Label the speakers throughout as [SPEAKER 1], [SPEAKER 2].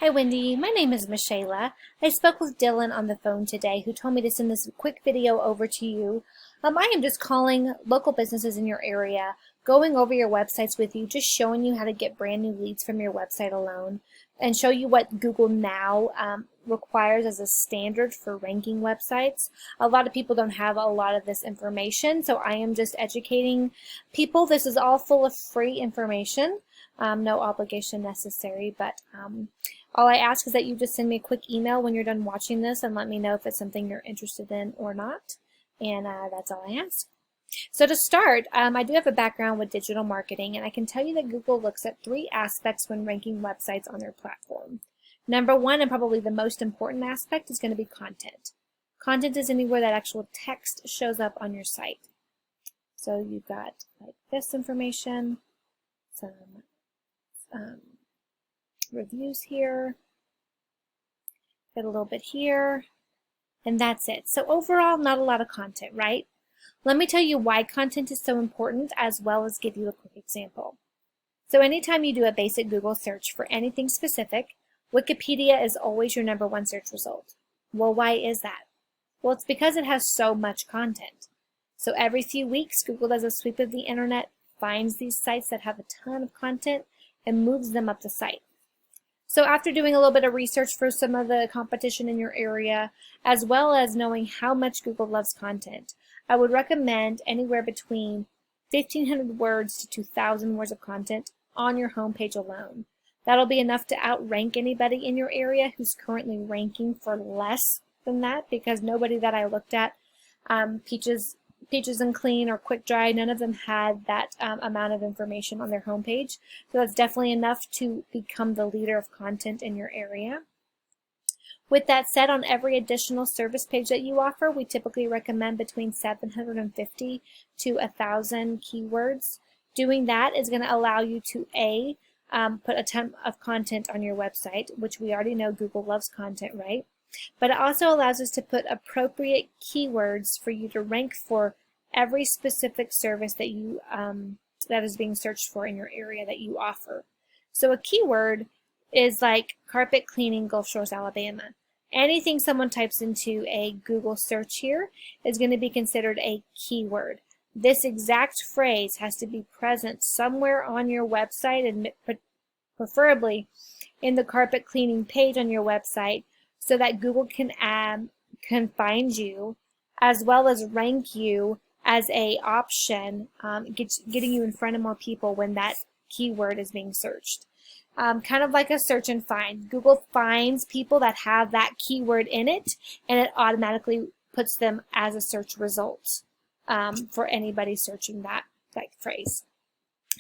[SPEAKER 1] Hi Wendy, my name is Michaela. I spoke with Dylan on the phone today who told me to send this quick video over to you. I am just calling local businesses in your area, going over your websites with you, just showing you how to get brand new leads from your website alone, and show you what Google Now requires as a standard for ranking websites. A lot of people don't have a lot of this information, so I am just educating people. This is all full of free information. No obligation necessary, but all I ask is that you just send me a quick email when you're done watching this and let me know if it's something you're interested in or not. And that's all I ask. So to start, I do have a background with digital marketing, and I can tell you that Google looks at three aspects when ranking websites on their platform. Number one, and probably the most important aspect, is going to be content. Content is anywhere that actual text shows up on your site. So you've got like this information, some reviews here, get a little bit here, and that's it. So overall, not a lot of content, right? Let me tell you why content is so important, as well as give you a quick example. So anytime you do a basic Google search for anything specific, Wikipedia is always your #1 search result. Well, why is that? Well, it's because it has so much content. So every few weeks, Google does a sweep of the internet, finds these sites that have a ton of content, and moves them up the site. So after doing a little bit of research for some of the competition in your area, as well as knowing how much Google loves content, I would recommend anywhere between 1,500 words to 2,000 words of content on your homepage alone. That'll be enough to outrank anybody in your area who's currently ranking for less than that, because nobody that I looked at, Peaches and Clean or Quick Dry, none of them had that amount of information on their homepage. So that's definitely enough to become the leader of content in your area. With that said, on every additional service page that you offer, we typically recommend between 750 to 1,000 keywords. Doing that is going to allow you to put a ton of content on your website, which we already know Google loves content, right? But it also allows us to put appropriate keywords for you to rank for every specific service that you that is being searched for in your area that you offer. So a keyword is like carpet cleaning, Gulf Shores, Alabama. Anything someone types into a Google search here is going to be considered a keyword. This exact phrase has to be present somewhere on your website, and preferably in the carpet cleaning page on your website, so that Google can find you, as well as rank you as a option, getting you in front of more people when that keyword is being searched. Kind of like a search and find. Google finds people that have that keyword in it, and it automatically puts them as a search result for anybody searching that phrase.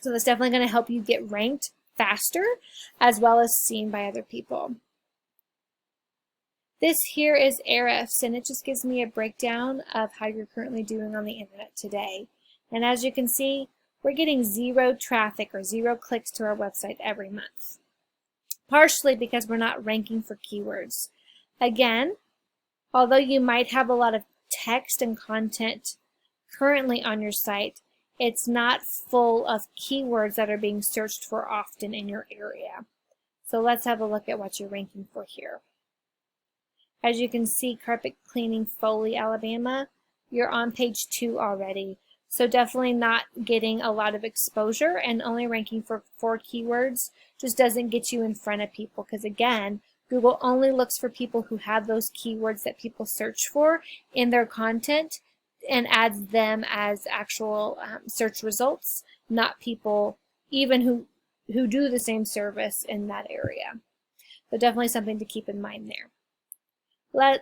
[SPEAKER 1] So that's definitely going to help you get ranked faster, as well as seen by other people. This here is Ahrefs, and it just gives me a breakdown of how you're currently doing on the internet today. And as you can see, we're getting 0 traffic or 0 clicks to our website every month. Partially because we're not ranking for keywords. Again, although you might have a lot of text and content currently on your site, it's not full of keywords that are being searched for often in your area. So let's have a look at what you're ranking for here. As you can see, carpet cleaning, Foley, Alabama, you're on page 2 already. So definitely not getting a lot of exposure, and only ranking for 4 keywords just doesn't get you in front of people, because again, Google only looks for people who have those keywords that people search for in their content and adds them as actual search results, not people even who do the same service in that area. So definitely something to keep in mind there.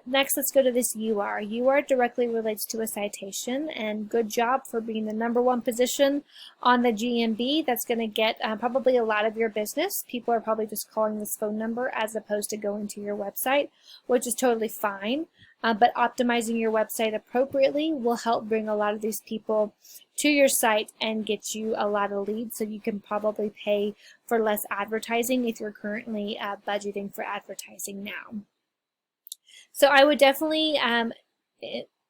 [SPEAKER 1] Next, let's go to this UR. UR directly relates to a citation, and good job for being the #1 position on the GMB. That's going to get probably a lot of your business. People are probably just calling this phone number as opposed to going to your website, which is totally fine. But optimizing your website appropriately will help bring a lot of these people to your site and get you a lot of leads, so you can probably pay for less advertising if you're currently budgeting for advertising now. So I would definitely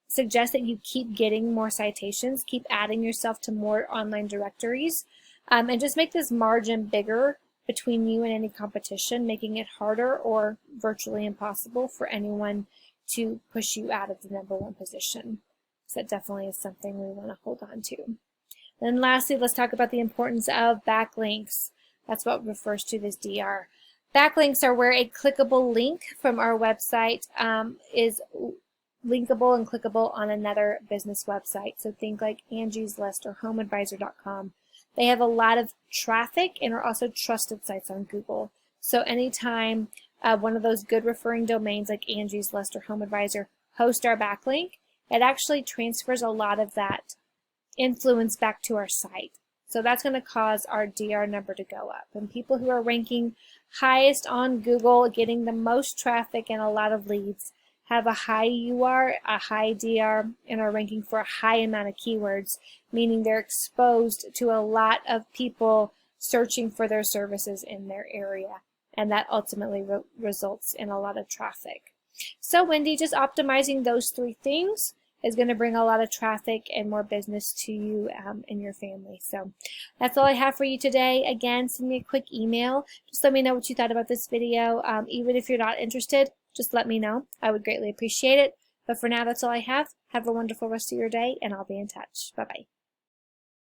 [SPEAKER 1] suggest that you keep getting more citations, keep adding yourself to more online directories, and just make this margin bigger between you and any competition, making it harder or virtually impossible for anyone to push you out of the #1 position. So that definitely is something we want to hold on to. Then lastly, let's talk about the importance of backlinks. That's what refers to this DR. Backlinks are where a clickable link from our website is linkable and clickable on another business website. So think like Angie's List or HomeAdvisor.com. They have a lot of traffic and are also trusted sites on Google. So anytime one of those good referring domains like Angie's List or HomeAdvisor host our backlink, it actually transfers a lot of that influence back to our site. So that's going to cause our DR number to go up. And people who are ranking highest on Google, getting the most traffic and a lot of leads, have a high UR, a high DR, and are ranking for a high amount of keywords, meaning they're exposed to a lot of people searching for their services in their area. And that ultimately results in a lot of traffic. So Wendy, just optimizing those 3 things is going to bring a lot of traffic and more business to you and your family. So that's all I have for you today. Again, send me a quick email. Just let me know what you thought about this video. Even if you're not interested, just let me know. I would greatly appreciate it. But for now, that's all I have. Have a wonderful rest of your day, and I'll be in touch. Bye-bye.